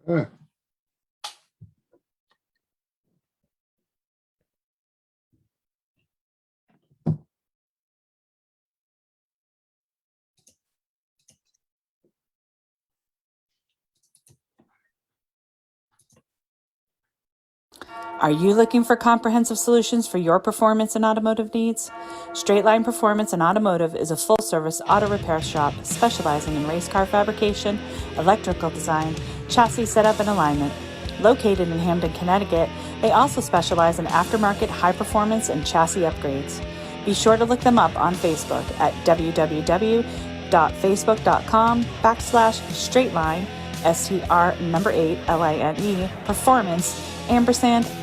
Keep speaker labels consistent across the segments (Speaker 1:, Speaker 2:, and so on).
Speaker 1: Uh,
Speaker 2: Are you looking for comprehensive solutions for your performance and automotive needs? Straight Line Performance and Automotive is a full-service auto repair shop specializing in race car fabrication, electrical design, chassis setup and alignment. Located in Hamden, Connecticut, they also specialize in aftermarket high performance and chassis upgrades. Be sure to look them up on Facebook at www.facebook.com/straightline, STR8LINE, performance,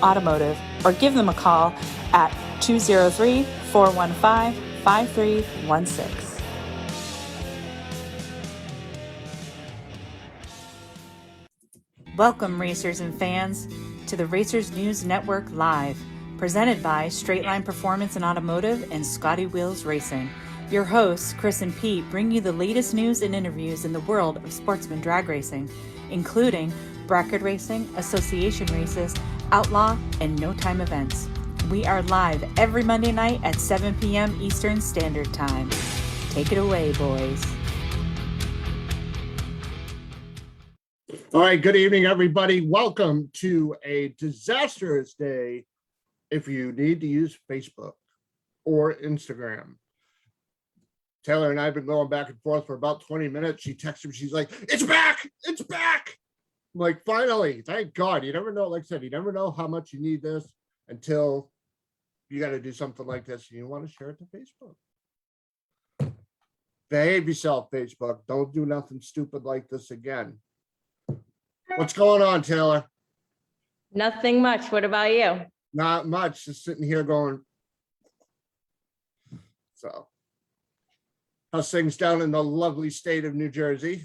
Speaker 2: &automotive, or give them a call at 203-415-5316. Welcome, racers and fans, to the Racers News Network Live, presented by Straight Line Performance and Automotive and Scotty Wheels Racing. Your hosts, Chris and Pete, bring you the latest news and interviews in the world of sportsman drag racing, including bracket racing, association races, outlaw, and no-time events. We are live every Monday night at 7 p.m. Eastern Standard Time. Take it away, boys.
Speaker 1: all right, good evening, everybody. Welcome to a disastrous day if you need to use Facebook or Instagram. Taylor and I have been going back and forth for about 20 minutes. She texted me, she's like, it's back, it's back. I'm like, finally, thank God. You never know, like I said, you never know how much you need this until you got to do something like this and you want to share it to Facebook. Behave yourself, Facebook. Don't do nothing stupid like this again. What's going on, Taylor?
Speaker 3: Nothing much. What about you?
Speaker 1: Not much. Just sitting here going. So, how's things down in the lovely state of New Jersey?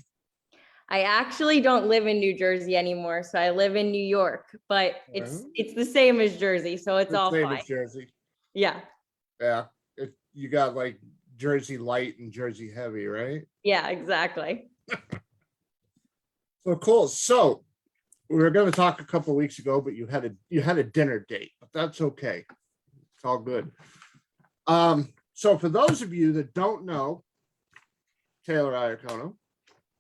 Speaker 3: I actually don't live in New Jersey anymore, so I live in New York, but it's the same as Jersey, so it's all
Speaker 1: same
Speaker 3: fine.
Speaker 1: as Jersey.
Speaker 3: Yeah.
Speaker 1: Yeah. You got like Jersey light and Jersey heavy, right?
Speaker 3: Yeah, exactly.
Speaker 1: So cool. So we were going to talk a couple of weeks ago, but you had a dinner date, but that's okay. It's all good. So for those of you that don't know Taylor Iacono,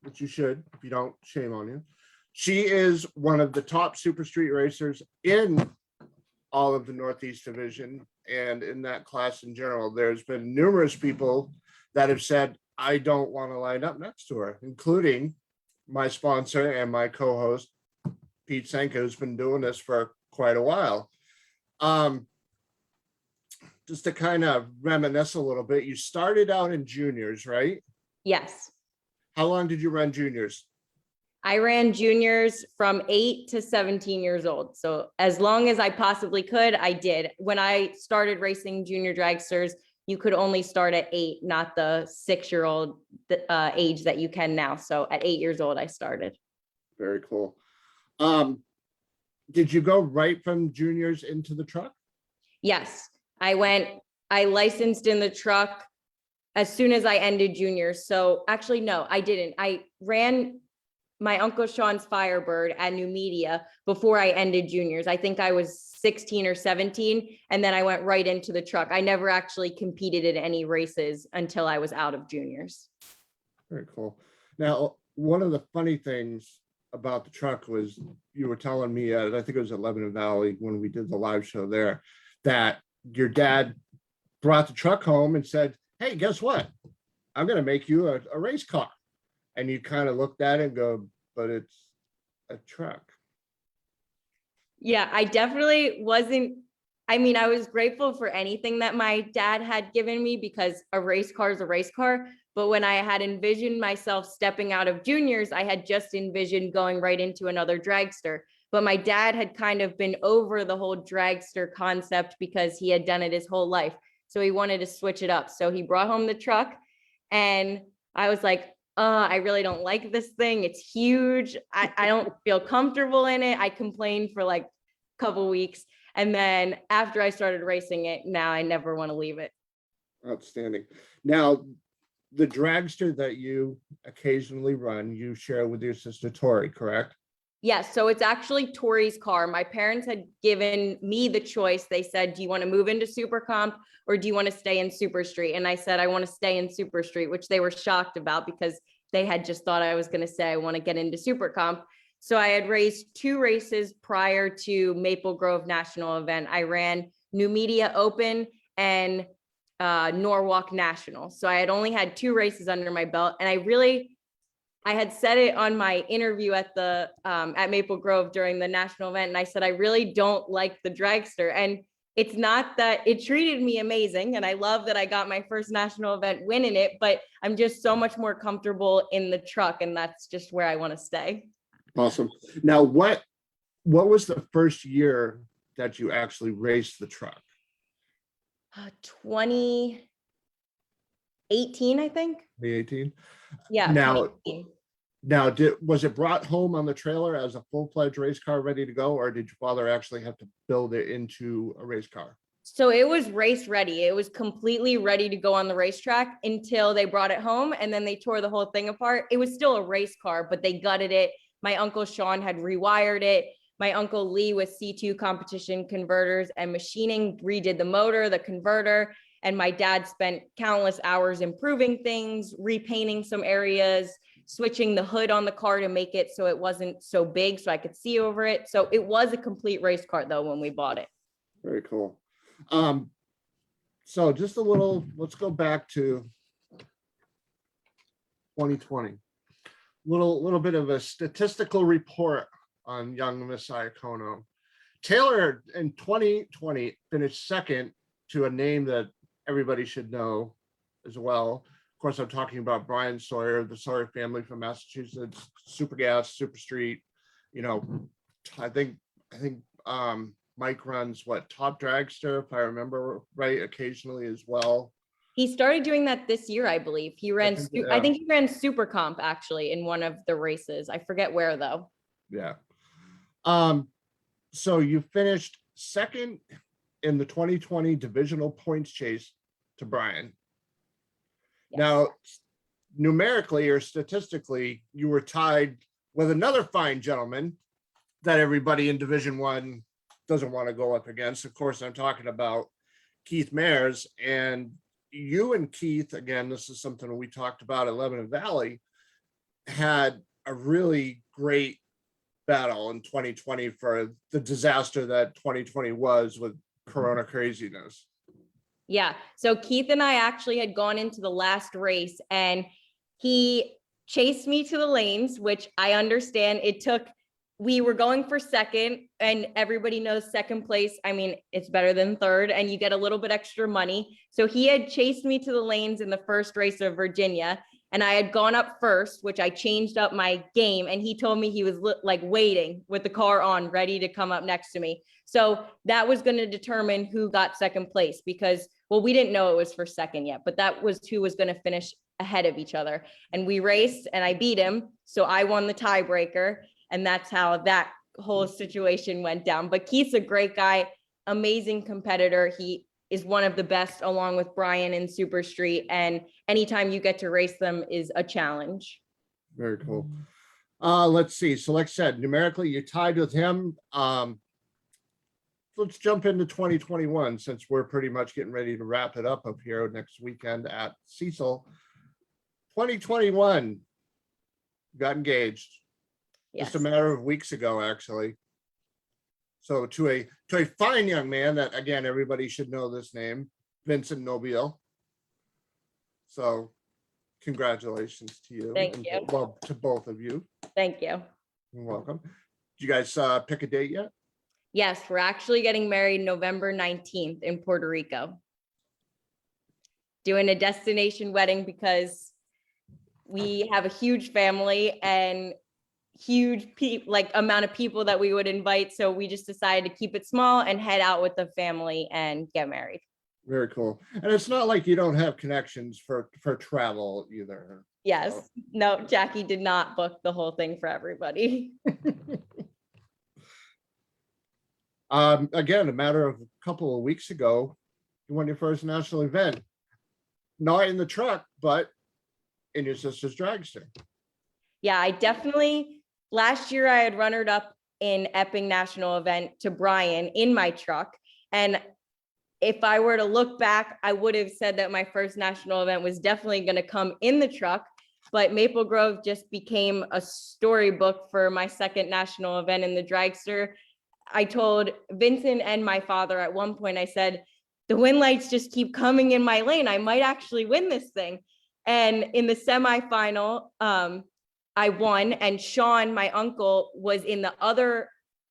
Speaker 1: which you should, if you don't, shame on you. She is one of the top super street racers in all of the Northeast Division and in that class in general. There's been numerous people that have said, I don't want to line up next to her, including my sponsor and my co-host, Pete Senka, who's been doing this for quite a while. Just to kind of reminisce a little bit, you started out in juniors, right?
Speaker 3: Yes.
Speaker 1: How long did you run juniors?
Speaker 3: I ran juniors from 8 to 17 years old. So as long as I possibly could, I did. When I started racing junior dragsters, you could only start at 8, not the 6-year-old age that you can now. So at 8 years old, I started.
Speaker 1: Very cool. Did you go right from juniors into the truck?
Speaker 3: Yes, I licensed in the truck as soon as I ended juniors. So actually, no, I didn't. I ran my Uncle Sean's Firebird at New Media before I ended juniors. I think I was 16 or 17, and then I went right into the truck. I never actually competed in any races until I was out of juniors.
Speaker 1: Very cool. Now, one of the funny things about the truck was you were telling me, I think it was at Lebanon Valley when we did the live show there, that your dad brought the truck home and said, hey, guess what? I'm going to make you a race car. And you kind of looked at it and go, but it's a truck.
Speaker 3: Yeah, I definitely wasn't. I mean, I was grateful for anything that my dad had given me because a race car is a race car. But when I had envisioned myself stepping out of juniors, I had just envisioned going right into another dragster. But my dad had kind of been over the whole dragster concept because he had done it his whole life. So he wanted to switch it up. So he brought home the truck and I was like, I really don't like this thing. It's huge. I don't feel comfortable in it. I complained for like a couple weeks. And then after I started racing it, now I never want to leave it.
Speaker 1: Outstanding. Now, the dragster that you occasionally run, you share with your sister Tori, correct?
Speaker 3: Yes, so it's actually Tori's car. My parents had given me the choice. They said, do you want to move into Super Comp or do you want to stay in Super Street? And I said, I want to stay in Super Street, which they were shocked about because they had just thought I was going to say, I want to get into Super Comp. So I had raced 2 races prior to Maple Grove National event. I ran New Media Open and Norwalk National. So I had only had 2 races under my belt. And I had said it on my interview at the at Maple Grove during the national event. And I said, I really don't like the dragster. And it's not that it treated me amazing. And I love that I got my first national event win in it, but I'm just so much more comfortable in the truck. And that's just where I want to stay.
Speaker 1: Awesome. Now, what was the first year that you actually raced the truck?
Speaker 3: 2018, I think.
Speaker 1: 2018.
Speaker 3: Yeah.
Speaker 1: Now,
Speaker 3: 2018.
Speaker 1: Now, was it brought home on the trailer as a full-fledged race car ready to go, or did your father actually have to build it into a race car?
Speaker 3: So it was race ready. It was completely ready to go on the racetrack until they brought it home and then they tore the whole thing apart. It was still a race car, but they gutted it. My uncle Sean had rewired it. My uncle Lee with C2 competition converters and machining redid the motor, the converter. And my dad spent countless hours improving things, repainting some areas, switching the hood on the car to make it so it wasn't so big so I could see over it. So it was a complete race car though when we bought it.
Speaker 1: Very cool. So just a little, let's go back to 2020. Little bit of a statistical report on young Miss Iacono. Taylor in 2020 finished second to a name that everybody should know as well. Of course, I'm talking about Brian Sawyer, the Sawyer family from Massachusetts, Super Gas, Super Street. You know, I think Mike runs Top Dragster, if I remember right, occasionally as well.
Speaker 3: He started doing that this year, I believe. He ran, I think he ran Super Comp actually in one of the races. I forget where though.
Speaker 1: Yeah. So you finished second in the 2020 divisional points chase to Brian. Yes. Now, numerically or statistically, you were tied with another fine gentleman that everybody in Division I doesn't want to go up against. Of course, I'm talking about Keith Mayers. And you and Keith, again, this is something we talked about at Lebanon Valley, had a really great battle in 2020 for the disaster that 2020 was with Corona craziness.
Speaker 3: Yeah. So Keith and I actually had gone into the last race and he chased me to the lanes, which I understand we were going for second and everybody knows second place. I mean, it's better than third and you get a little bit extra money. So he had chased me to the lanes in the first race of Virginia and I had gone up first, which I changed up my game. And he told me he was like waiting with the car on, ready to come up next to me. So that was going to determine who got second place because, well, we didn't know it was for second yet, but that was who was going to finish ahead of each other. And we raced and I beat him. So I won the tiebreaker. And that's how that whole situation went down. But Keith's a great guy, amazing competitor. He is one of the best along with Brian in Super Street. And anytime you get to race them is a challenge.
Speaker 1: Very cool. Let's see. So like I said, numerically, you tied with him. Let's jump into 2021 since we're pretty much getting ready to wrap it up here next weekend at Cecil. 2021 got engaged. Yes. Just a matter of weeks ago, actually. So to a fine young man that, again, everybody should know this name, Vincent Nobile. So congratulations to you.
Speaker 3: Thank you.
Speaker 1: Well, to both of you.
Speaker 3: Thank you.
Speaker 1: You're welcome. Did you guys pick a date yet?
Speaker 3: Yes, we're actually getting married November 19th in Puerto Rico. Doing a destination wedding because we have a huge family and huge amount of people that we would invite. So we just decided to keep it small and head out with the family and get married.
Speaker 1: Very cool. And it's not like you don't have connections for travel either.
Speaker 3: Yes. So. No, Jackie did not book the whole thing for everybody.
Speaker 1: Again, a matter of a couple of weeks ago, you won your first national event. Not in the truck, but in your sister's dragster.
Speaker 3: Yeah, I definitely last year I had runnered up in Epping National event to Brian in my truck. And if I were to look back, I would have said that my first national event was definitely going to come in the truck. But Maple Grove just became a storybook for my second national event in the dragster. I told Vincent and my father at one point, I said, the wind lights just keep coming in my lane. I might actually win this thing. And in the semifinal, I won, and Sean, my uncle, was in the other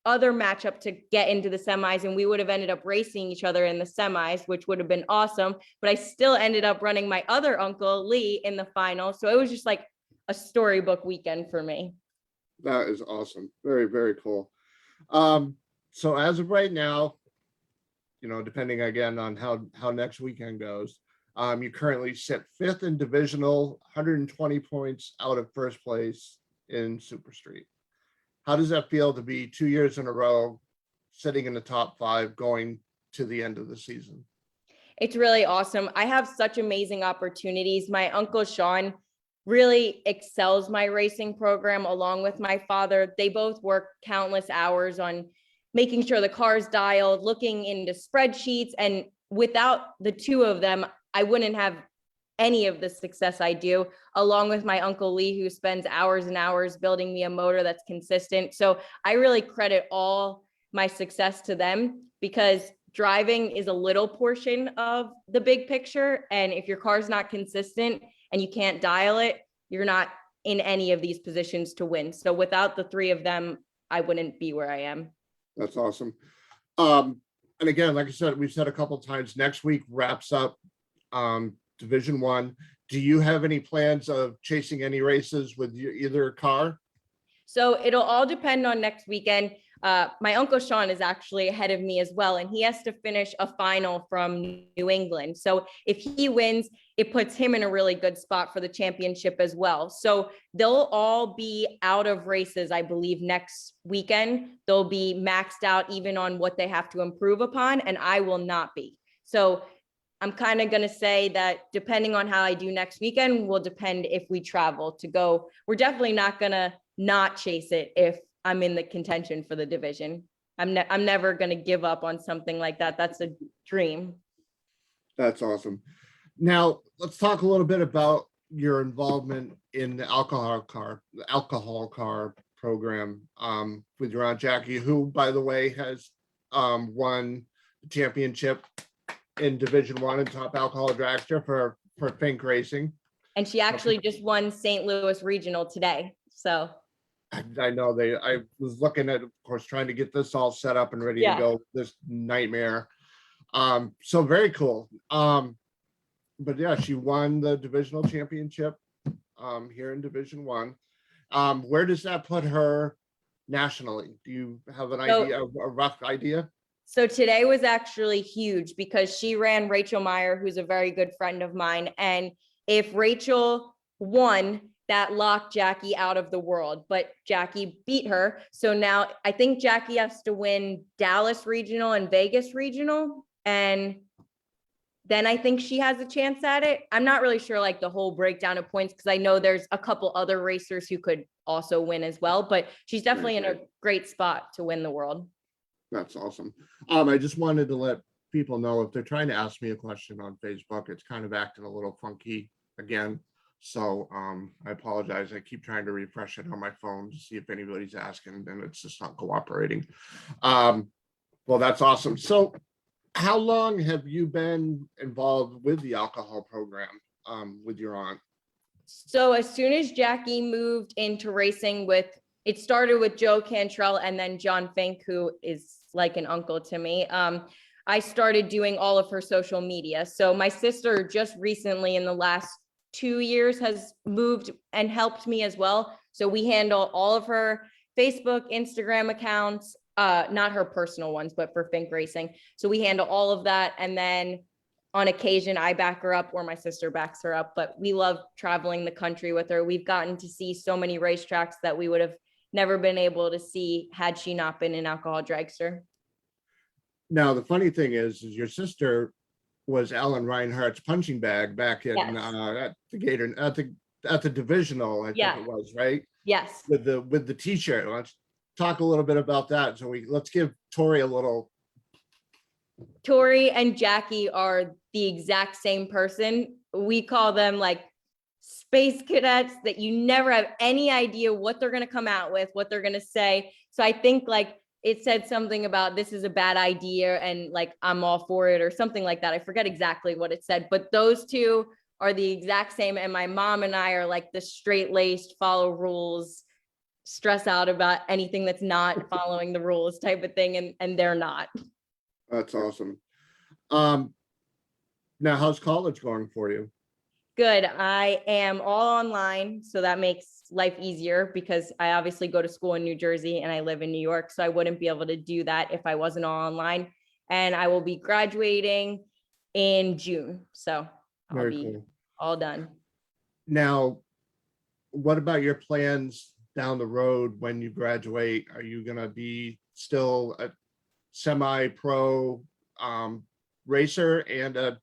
Speaker 3: matchup to get into the semis, and we would have ended up racing each other in the semis, which would have been awesome. But I still ended up running my other uncle, Lee, in the final. So it was just like a storybook weekend for me.
Speaker 1: That is awesome. Very, very cool. So as of right now, depending again on how next weekend goes, you currently sit 5th in divisional, 120 points out of first place in Super Street. How does that feel to be 2 years in a row sitting in the top 5 going to the end of the season?
Speaker 3: It's really awesome. I have such amazing opportunities. My uncle Sean really excels my racing program along with my father. They both work countless hours on making sure the car's dialed, looking into spreadsheets. And without the two of them, I wouldn't have any of the success I do, along with my uncle Lee, who spends hours and hours building me a motor that's consistent. So I really credit all my success to them, because driving is a little portion of the big picture. And if your car's not consistent and you can't dial it, you're not in any of these positions to win. So without the three of them, I wouldn't be where I am.
Speaker 1: That's awesome. And again, like I said, we've said a couple of times, next week wraps up Division 1. Do you have any plans of chasing any races with either car?
Speaker 3: So it'll all depend on next weekend. My uncle Sean is actually ahead of me as well, and he has to finish a final from New England. So if he wins, it puts him in a really good spot for the championship as well. So they'll all be out of races, I believe, next weekend. They'll be maxed out even on what they have to improve upon, and I will not be. So I'm kind of going to say that depending on how I do next weekend will depend if we travel to go. We're definitely not going to not chase it if I'm in the contention for the division. I'm never going to give up on something like that. That's a dream.
Speaker 1: That's awesome. Now let's talk a little bit about your involvement in the alcohol car program with your Aunt Jackie, who, by the way, has won the championship in Division 1 in top alcohol dragster for Fink Racing.
Speaker 3: And she actually just won St. Louis Regional today. So
Speaker 1: I know I was looking at, of course, trying to get this all set up and ready to go. This nightmare. So very cool. But yeah, she won the divisional championship here in Division 1. Where does that put her nationally? Do you have an idea, a rough idea?
Speaker 3: So today was actually huge because she ran Rachel Meyer, who's a very good friend of mine. And if Rachel won, that locked Jackie out of the world, but Jackie beat her. So now I think Jackie has to win Dallas Regional and Vegas Regional. And then I think she has a chance at it. I'm not really sure like the whole breakdown of points, because I know there's a couple other racers who could also win as well, but she's definitely in a great spot to win the world. That's
Speaker 1: awesome. I just wanted to let people know, if they're trying to ask me a question on Facebook, it's kind of acting a little funky again. So I apologize. I keep trying to refresh it on my phone to see if anybody's asking, and it's just not cooperating. Well, that's awesome. So how long have you been involved with the alcohol program with your aunt?
Speaker 3: So as soon as Jackie moved into racing it started with Joe Cantrell and then John Fink, who is like an uncle to me. I started doing all of her social media. So my sister just recently in the last 2 years has moved and helped me as well. So we handle all of her Facebook, Instagram accounts, not her personal ones, but for Fink Racing. So we handle all of that. And then on occasion, I back her up or my sister backs her up, but we love traveling the country with her. We've gotten to see so many racetracks that we would have never been able to see had she not been an alcohol dragster.
Speaker 1: Now, the funny thing is your sister was Alan Reinhardt's punching bag back in at the at the divisional, I think
Speaker 3: Yeah.
Speaker 1: it was, right?
Speaker 3: Yes.
Speaker 1: With the t-shirt. Let's talk a little bit about that. So let's give Tori a little.
Speaker 3: Tori and Jackie are the exact same person. We call them like space cadets that you never have any idea what they're going to come out with, what they're going to say. So I think like it said something about this is a bad idea and like I'm all for it or something like that. I forget exactly what it said, but those two are the exact same. And my mom and I are like the straight-laced, follow rules, stress out about anything that's not following the rules type of thing. And they're not.
Speaker 1: That's awesome. Now how's college going for you?
Speaker 3: Good. I am all online, so that makes life easier because I obviously go to school in New Jersey and I live in New York, so I wouldn't be able to do that if I wasn't all online. And I will be graduating in June, so I'll
Speaker 1: Very
Speaker 3: be
Speaker 1: cool.
Speaker 3: all done.
Speaker 1: Now, what about your plans down the road when you graduate? Are you gonna be still a semi-pro racer and a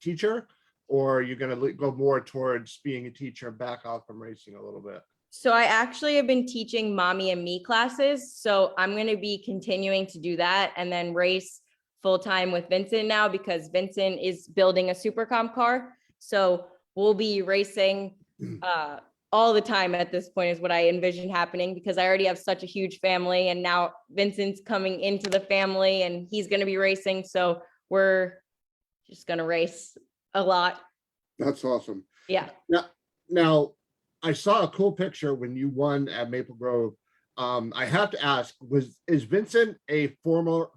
Speaker 1: teacher? Or are you going to go more towards being a teacher and back off from racing a little bit?
Speaker 3: So I actually have been teaching mommy and me classes. So I'm going to be continuing to do that and then race full time with Vincent now because Vincent is building a super comp car. So we'll be racing all the time at this point is what I envision happening because I already have such a huge family and now Vincent's coming into the family and he's going to be racing. So we're just going to race a lot.
Speaker 1: That's awesome.
Speaker 3: Yeah.
Speaker 1: Now I saw a cool picture when you won at Maple Grove. I have to ask, is Vincent a former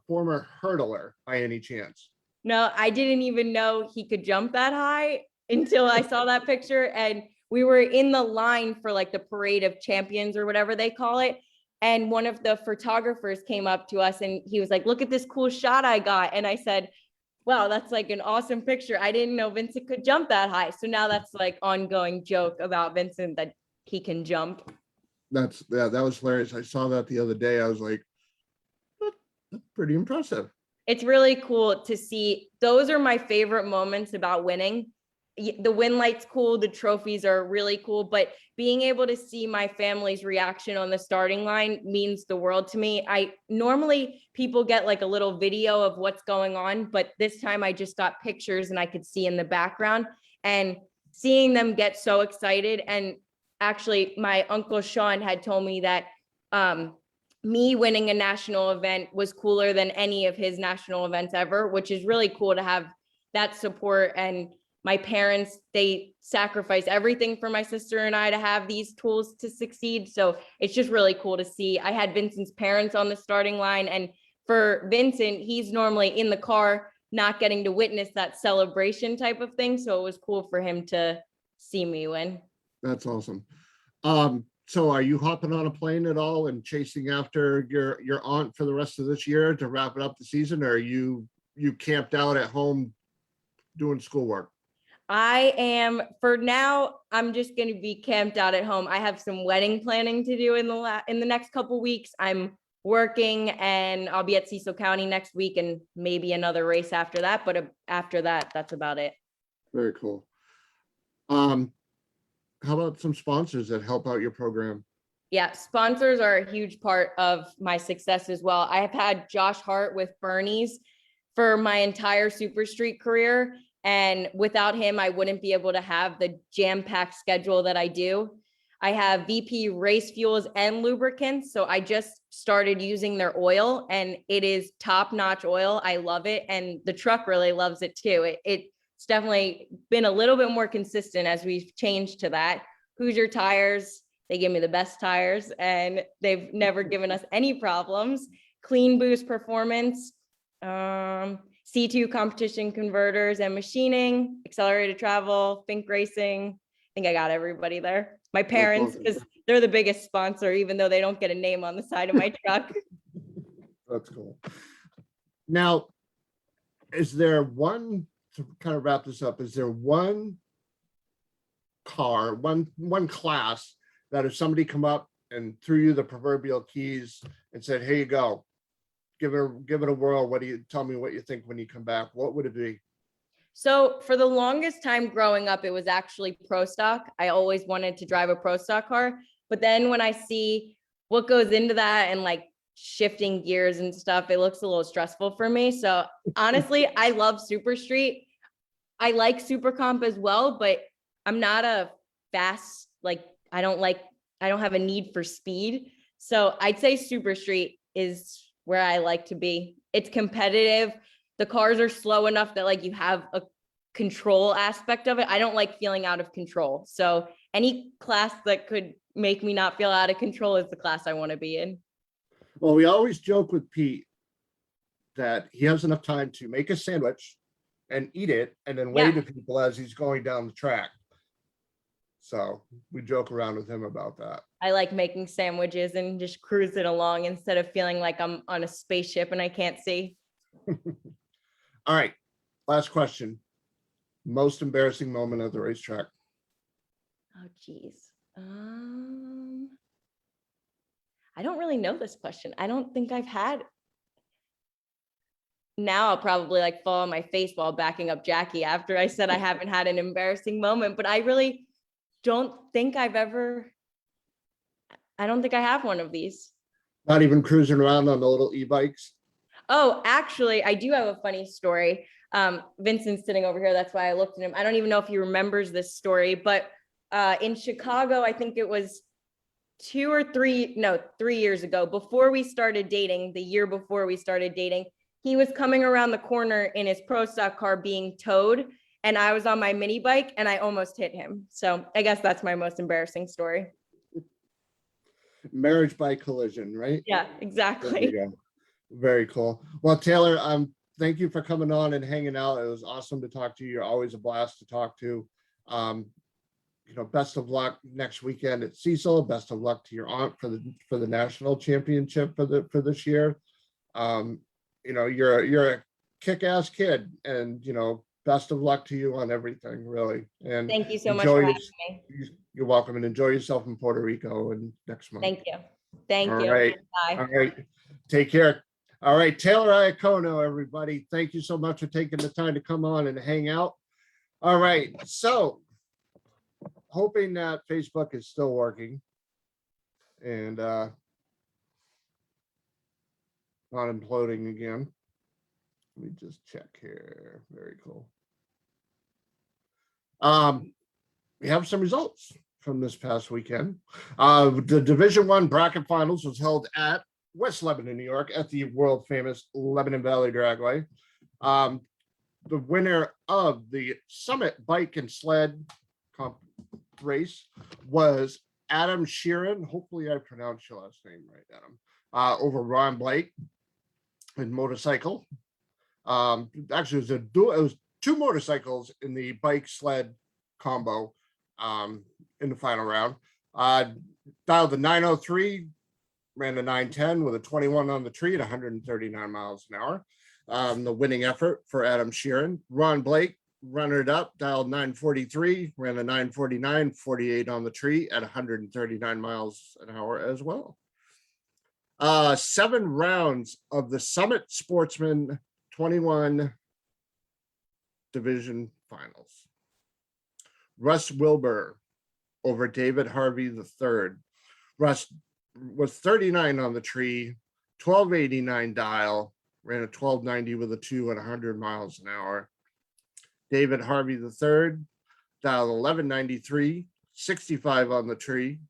Speaker 1: hurdler by any chance?
Speaker 3: No, I didn't even know he could jump that high until I saw that picture. And we were in the line for like the parade of champions or whatever they call it. And one of the photographers came up to us and he was like, look at this cool shot I got. And I said, wow, that's like an awesome picture. I didn't know Vincent could jump that high. So now that's like ongoing joke about Vincent that he can jump.
Speaker 1: That was hilarious. I saw that the other day. I was like, that's pretty impressive.
Speaker 3: It's really cool to see. Those are my favorite moments about winning. The win light's cool. The trophies are really cool, but being able to see my family's reaction on the starting line means the world to me. I normally people get like a little video of what's going on, but this time I just got pictures and I could see in the background and seeing them get so excited. And actually my uncle Sean had told me that me winning a national event was cooler than any of his national events ever, which is really cool to have that support. And my parents, they sacrifice everything for my sister and I to have these tools to succeed. So it's just really cool to see. I had Vincent's parents on the starting line. And for Vincent, he's normally in the car, not getting to witness that celebration type of thing. So it was cool for him to see me win.
Speaker 1: That's awesome. So are you hopping on a plane at all and chasing after your aunt for the rest of this year to wrap it up the season? Or are you camped out at home doing schoolwork?
Speaker 3: I am, for now, I'm just going to be camped out at home. I have some wedding planning to do in the next couple weeks. I'm working and I'll be at Cecil County next week and maybe another race after that. But after that, that's about it.
Speaker 1: Very cool. How about some sponsors that help out your program?
Speaker 3: Yeah, sponsors are a huge part of my success as well. I have had Josh Hart with Bernie's for my entire Super Street career. And without him, I wouldn't be able to have the jam-packed schedule that I do. I have VP Race Fuels and Lubricants. So I just started using their oil and it is top-notch oil. I love it. And the truck really loves it too. It's definitely been a little bit more consistent as we've changed to that. Hoosier Tires, they give me the best tires and they've never given us any problems. Clean Boost Performance, C2 Competition Converters and Machining, Accelerated Travel, Fink Racing. I think I got everybody there. My parents, because they're the biggest sponsor, even though they don't get a name on the side of my truck.
Speaker 1: That's cool. Now, is there one, to kind of wrap this up, is there one car, one class that if somebody come up and threw you the proverbial keys and said, here you go, give it a whirl, tell me what you think when you come back, what would it be?
Speaker 3: So for the longest time growing up, it was actually pro stock. I always wanted to drive a pro stock car. But then when I see what goes into that and like shifting gears and stuff, it looks a little stressful for me. So honestly, I love Super Street. I like Super Comp as well, but I'm not a fast, like I don't have a need for speed. So I'd say Super Street is where I like to be. It's competitive. The cars are slow enough that like you have a control aspect of it. I don't like feeling out of control. So any class that could make me not feel out of control is the class I want to be in.
Speaker 1: Well, we always joke with Pete that he has enough time to make a sandwich and eat it and then wave to people as he's going down the track. So we joke around with him about that.
Speaker 3: I like making sandwiches and just cruising along instead of feeling like I'm on a spaceship and I can't see.
Speaker 1: All right. Last question. Most embarrassing moment of the racetrack.
Speaker 3: Oh, geez. I don't really know this question. I don't think I've had. Now I'll probably like fall on my face while backing up Jackie after I said I haven't had an embarrassing moment, but I really don't think I don't think I have one of these.
Speaker 1: Not even cruising around on the little e-bikes.
Speaker 3: Oh, actually, I do have a funny story. Vincent's sitting over here. That's why I looked at him. I don't even know if he remembers this story, but in Chicago, I think it was 3 years ago, before we started dating, the year before we started dating, he was coming around the corner in his pro stock car being towed, and I was on my mini bike and I almost hit him. So I guess that's my most embarrassing story.
Speaker 1: Marriage by collision, right?
Speaker 3: Yeah, exactly.
Speaker 1: Very cool. Well, Taylor, thank you for coming on and hanging out. It was awesome to talk to you. You're always a blast to talk to. Best of luck next weekend at Cecil. Best of luck to your aunt for the national championship for this year. You're a kick-ass kid, and best of luck to you on everything, really. And
Speaker 3: thank you so much for having me.
Speaker 1: You're welcome, and enjoy yourself in Puerto Rico and next month.
Speaker 3: Thank you. Thank you.
Speaker 1: Right.
Speaker 3: Bye.
Speaker 1: All right. Take care. All right, Taylor Iacono, everybody. Thank you so much for taking the time to come on and hang out. All right, so hoping that Facebook is still working and not imploding again. Let me just check here. Very cool. We have some results from this past weekend. The Division I bracket finals was held at West Lebanon, New York, at the world famous Lebanon Valley Dragway. The winner of the Summit Bike and Sled race was Adam Sheeran. Hopefully I pronounced your last name right, Adam. Over Ron Blake in motorcycle. Actually, it was two motorcycles in the bike sled combo in the final round. Dialed the 903, ran the 910 with a 21 on the tree at 139 miles an hour. The winning effort for Adam Sheeran. Ron Blake, runner up, dialed 943, ran a 949, 48 on the tree at 139 miles an hour as well. 7 rounds of the Summit Sportsman 21 division finals. Russ Wilbur over David Harvey III. Russ was 39 on the tree, 1289 dial, ran a 1290 with a 2 at 100 miles an hour. David Harvey III dialed 1193, 65 on the tree,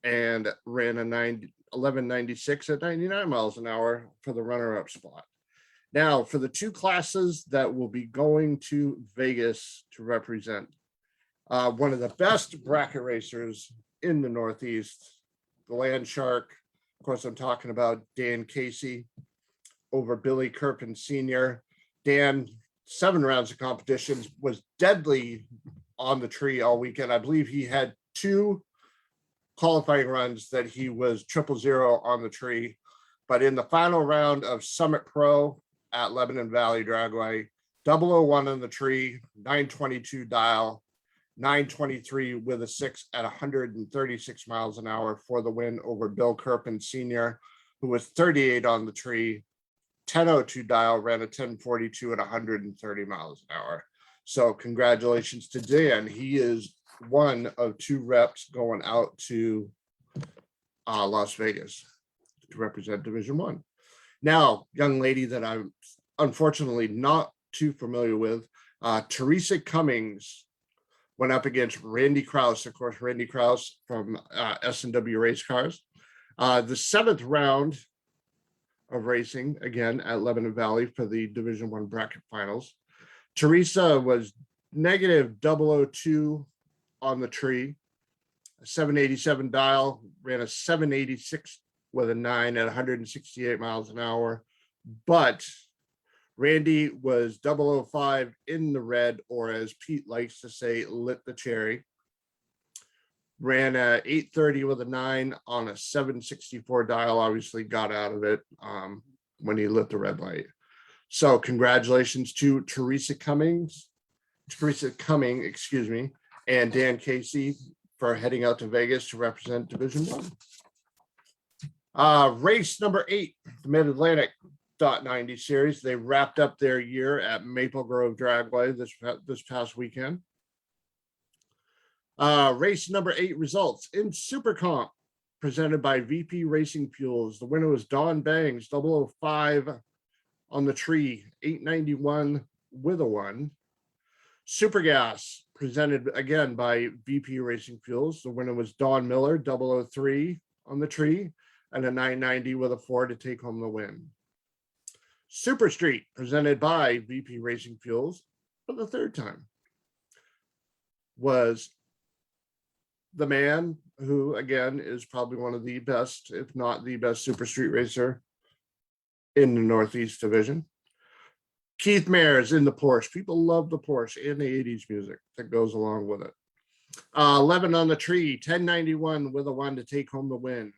Speaker 1: and ran a 1196 at 99 miles an hour for the runner-up spot. Now, for the 2 classes that will be going to Vegas to represent one of the best bracket racers in the Northeast, the Land Shark. Of course, I'm talking about Dan Casey over Billy Kirpin Sr. Dan, 7 rounds of competitions, was deadly on the tree all weekend. I believe he had 2 qualifying runs that he was 000 on the tree. But in the final round of Summit Pro at Lebanon Valley Dragway, 001 on the tree, 922 dial, 923 with a 6 at 136 miles an hour for the win over Bill Kirpin Sr., who was 38 on the tree 10:02 dial, ran a 10:42 at 130 miles an hour. So congratulations to Dan. He is one of 2 reps going out to Las Vegas to represent Division 1. Now, young lady that I'm unfortunately not too familiar with, Teresa Cummings went up against Randy Krause. Of course, Randy Krause from S&W Race Cars. The 7th round of racing, again, at Lebanon Valley for the Division 1 bracket finals. Teresa was negative 002 on the tree, a 787 dial, ran a 786 with a 9 at 168 miles an hour. But Randy was 005 in the red, or as Pete likes to say, lit the cherry. Ran a 830 with a 9 on a 764 dial, obviously got out of it when he lit the red light. So congratulations to Teresa Cumming, excuse me, and Dan Casey for heading out to Vegas to represent Division 1. Race number 8, the Mid-Atlantic .90 series. They wrapped up their year at Maple Grove Dragway this past weekend. Race number 8 results in Super Comp presented by VP Racing Fuels. The winner was Don Bangs, 005 on the tree, 891 with a 1. Super Gas presented again by VP Racing Fuels. The winner was Don Miller, 003 on the tree, and a 990 with a 4 to take home the win. Super Street presented by VP Racing Fuels for the 3rd time was the man who, again, is probably one of the best, if not the best, super street racer in the Northeast Division. Keith Mayers in the Porsche. People love the Porsche and the 80s music that goes along with it. 11 on the tree, 1091 with a 1 to take home the win.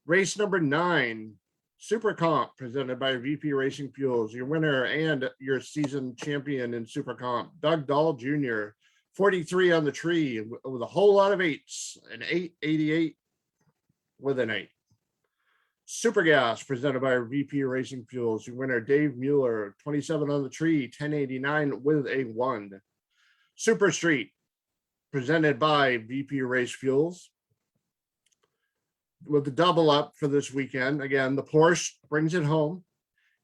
Speaker 1: Race number 9, Super Comp presented by VP Racing Fuels. Your winner and your season champion in Super Comp, Doug Dahl Jr., 43 on the tree with a whole lot of 8s, an 888 with an 8. Super Gas presented by VP Racing Fuels. Your winner, Dave Mueller, 27 on the tree, 1089 with a 1. Super Street presented by VP Race Fuels. With the double up for this weekend, again, the Porsche brings it home.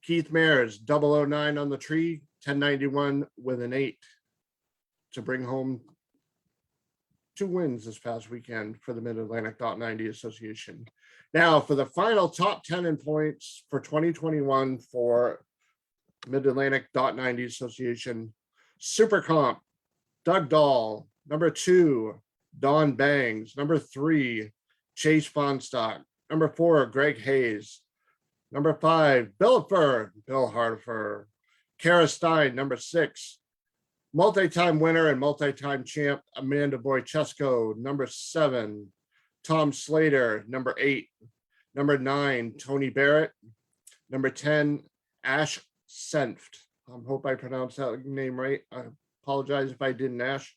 Speaker 1: Keith Mayers, 009 on the tree, 1091 with an 8 to bring home 2 wins this past weekend for the Mid-Atlantic .90 Association. Now, for the final top 10 in points for 2021 for Mid-Atlantic .90 Association, Super Comp, Doug Dahl. Number 2, Don Bangs. Number 3, Chase Fonstock. Number 4, Greg Hayes. Number 5, Bill Hardifer. Kara Stein. Number 6, multi-time winner and multi-time champ, Amanda Boychesko. Number 7, Tom Slater. Number 8, number 9, Tony Barrett. Number 10, Ash Senft. I hope I pronounced that name right. I apologize if I didn't, Ash.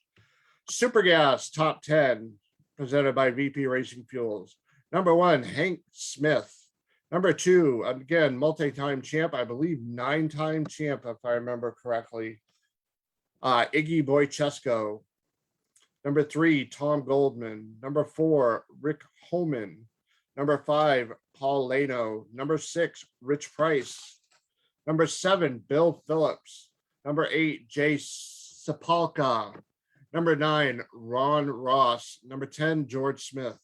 Speaker 1: Super Gas top 10 presented by VP Racing Fuels. Number 1, Hank Smith. Number 2, again, multi-time champ, I believe 9-time champ, if I remember correctly, Iggy Boychesko. Number 3, Tom Goldman. Number 4, Rick Holman. Number 5, Paul Lano. Number 6, Rich Price. Number 7, Bill Phillips. Number 8, Jay Sapalka. Number 9, Ron Ross. Number 10, George Smith.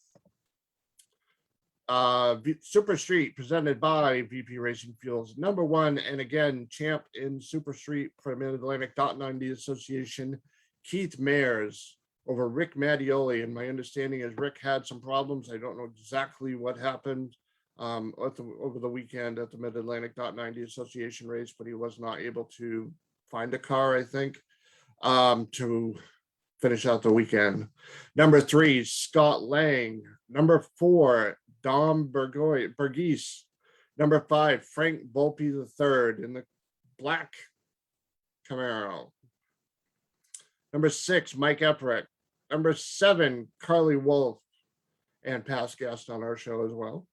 Speaker 1: Super Street presented by VP Racing Fuels. Number 1, and again, champ in Super Street for Mid-Atlantic .90 Association, Keith Mayers over Rick Mattioli. And my understanding is Rick had some problems. I don't know exactly what happened over the weekend at the Mid-Atlantic .90 Association race, but he was not able to find a car, I think, to finish out the weekend. Number 3, Scott Lang. Number 4, Dom Bergis. Number 5, Frank Volpe III in the black Camaro. Number 6, Mike Eperick. Number 7, Carly Wolf, and past guest on our show as well.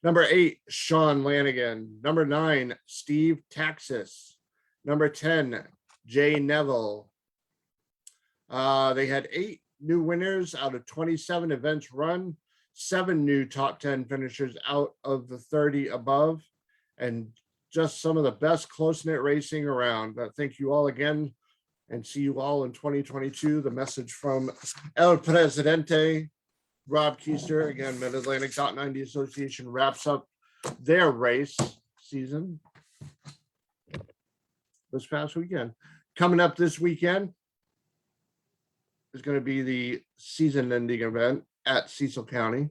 Speaker 1: Number 8, Sean Lanigan. Number 9, Steve Taxis. Number 10, Jay Neville. They had 8 new winners out of 27 events run, 7 new top 10 finishers out of the 30 above, and just some of the best close-knit racing around. Thank you all again, and see you all in 2022. The message from El Presidente, Rob Keister. Again, Mid-Atlantic 90 Association wraps up their race season this past weekend. Coming up this weekend is going to be the season-ending event at Cecil County.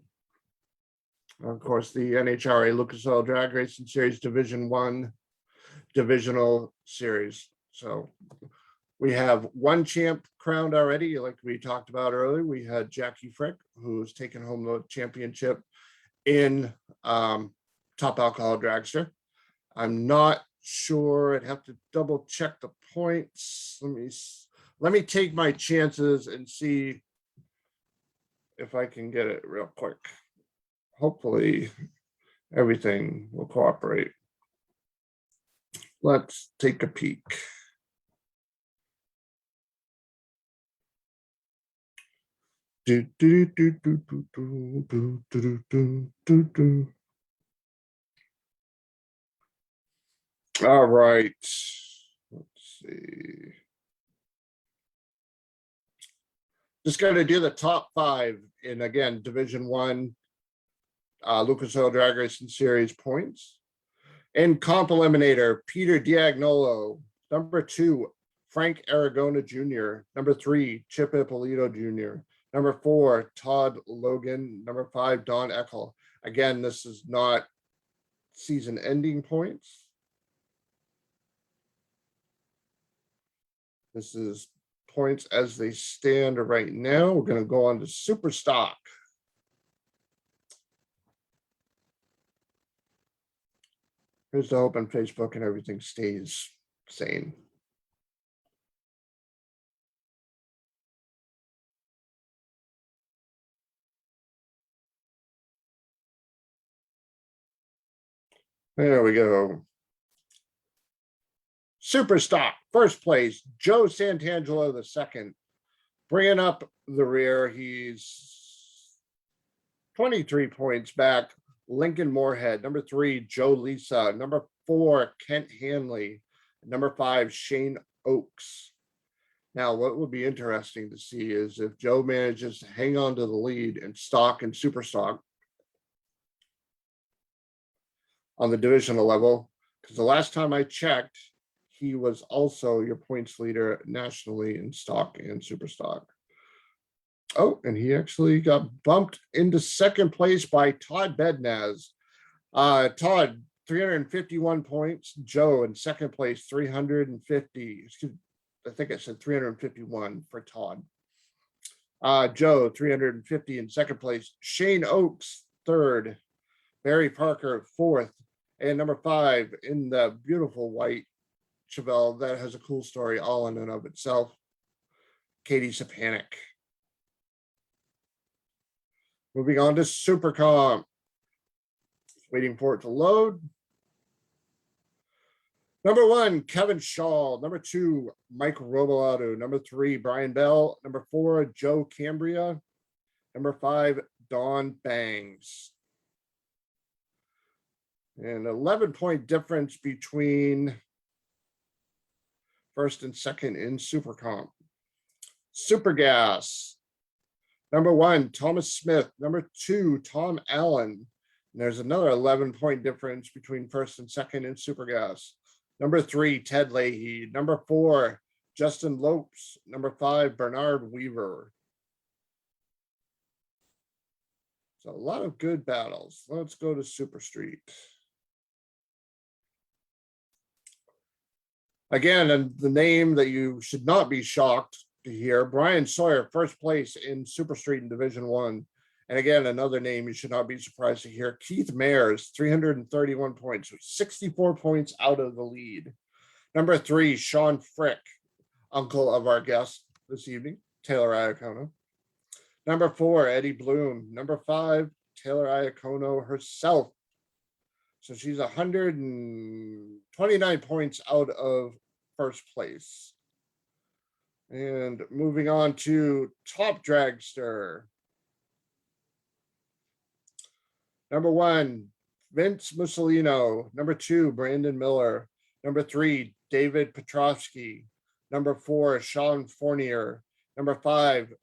Speaker 1: Of course, the NHRA Lucas Oil Drag Racing Series Division 1 Divisional Series. So we have one champ crowned already, like we talked about earlier. We had Jackie Frick, who's taken home the championship in Top Alcohol Dragster. I'm not sure. I'd have to double check the points. Let me take my chances and see if I can get it real quick. Hopefully everything will cooperate. Let's take a peek. All right. Let's see. Just going to do the top 5 in, again, Division 1 Lucas Oil Drag Racing Series points. In Comp Eliminator, Peter Diagnolo. Number 2, Frank Aragona Jr. Number 3, Chip Ippolito Jr. Number 4, Todd Logan. Number 5, Don Eckel. Again, this is not season ending points. This is points as they stand right now. We're going to go on to Super Stock. Here's the hope on Facebook and everything stays sane. There we go. Super Stock, first place, Joe Santangelo II. Bringing up the rear, he's 23 points back. Lincoln Moorhead. Number 3, Joe Lisa. Number 4, Kent Hanley. Number 5, Shane Oakes. Now, what would be interesting to see is if Joe manages to hang on to the lead in stock and super stock on the divisional level, because the last time I checked, he was also your points leader nationally in stock and super stock. Oh, and he actually got bumped into second place by Todd Bednaz. Todd, 351 points. Joe in second place, 350. I think I said 351 for Todd. Joe, 350 in second place. Shane Oakes, third. Barry Parker, fourth. And number 5 in the beautiful white Chevelle that has a cool story all in and of itself, Katie Sapanic. Moving on to Super Comp. Waiting for it to load. Number 1, Kevin Shaw. Number 2, Mike Robolato. Number 3, Brian Bell. Number 4, Joe Cambria. Number 5, Don Bangs. An 11-point difference between first and second in Super Comp. Super Gas. Number 1, Thomas Smith. Number 2, Tom Allen. And there's another 11-point difference between first and second in Super Gas. Number 3, Ted Leahy. Number 4, Justin Lopes. Number 5, Bernard Weaver. So a lot of good battles. Let's go to Super Street. Again, and the name that you should not be shocked to hear, Brian Sawyer, first place in Super Street in Division 1. And again, another name you should not be surprised to hear, Keith Mayers, 331 points, 64 points out of the lead. Number 3, Sean Frick, uncle of our guest this evening, Taylor Iacono. Number 4, Eddie Bloom. Number 5, Taylor Iacono herself, So she's 129 points out of first place. And moving on to top dragster. Number 1, Vince Mussolino. Number 2, Brandon Miller. Number 3, David Petrovsky. Number 4, Sean Fournier. Number 5,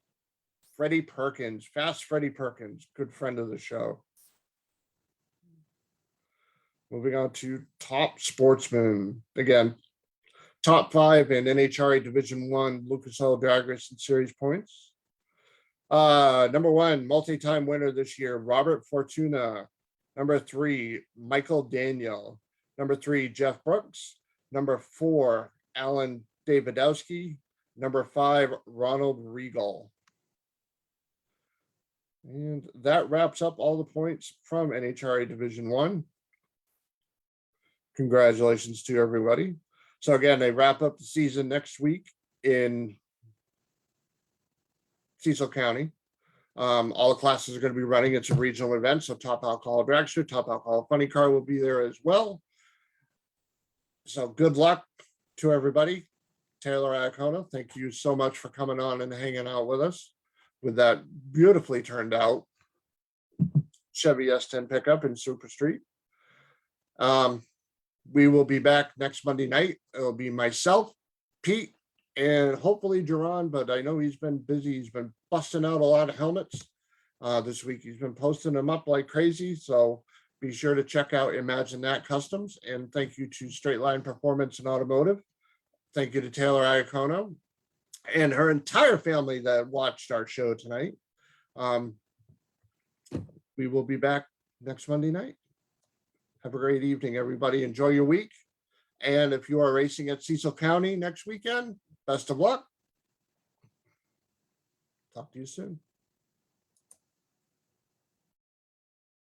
Speaker 1: Freddie Perkins. Fast Freddie Perkins, good friend of the show. Moving on to top sportsman. Again, top 5 in NHRA Division 1 Lucas Oil Drag Racing Series points. Number 1, multi-time winner this year, Robert Fortuna. Number 3, Michael Daniel. Number 3, Jeff Brooks. Number 4, Alan Davidowski. Number 5, Ronald Regal. And that wraps up all the points from NHRA Division 1. Congratulations to everybody. So again, they wrap up the season next week in Cecil County. All the classes are going to be running. It's a regional event, so Top Alcohol Dragster, Top Alcohol Funny Car will be there as well. So good luck to everybody. Taylor Iacono, thank you so much for coming on and hanging out with us with that beautifully turned out Chevy S10 pickup in Super Street. We will be back next Monday night. It'll be myself, Pete, and hopefully Jerron, but I know he's been busy. He's been busting out a lot of helmets this week. He's been posting them up like crazy. So be sure to check out Imagine That Customs. And thank you to Straight Line Performance and Automotive. Thank you to Taylor Iacono and her entire family that watched our show tonight. We will be back next Monday night. Have a great evening, everybody. Enjoy your week. And if you are racing at Cecil County next weekend, best of luck. Talk to you soon.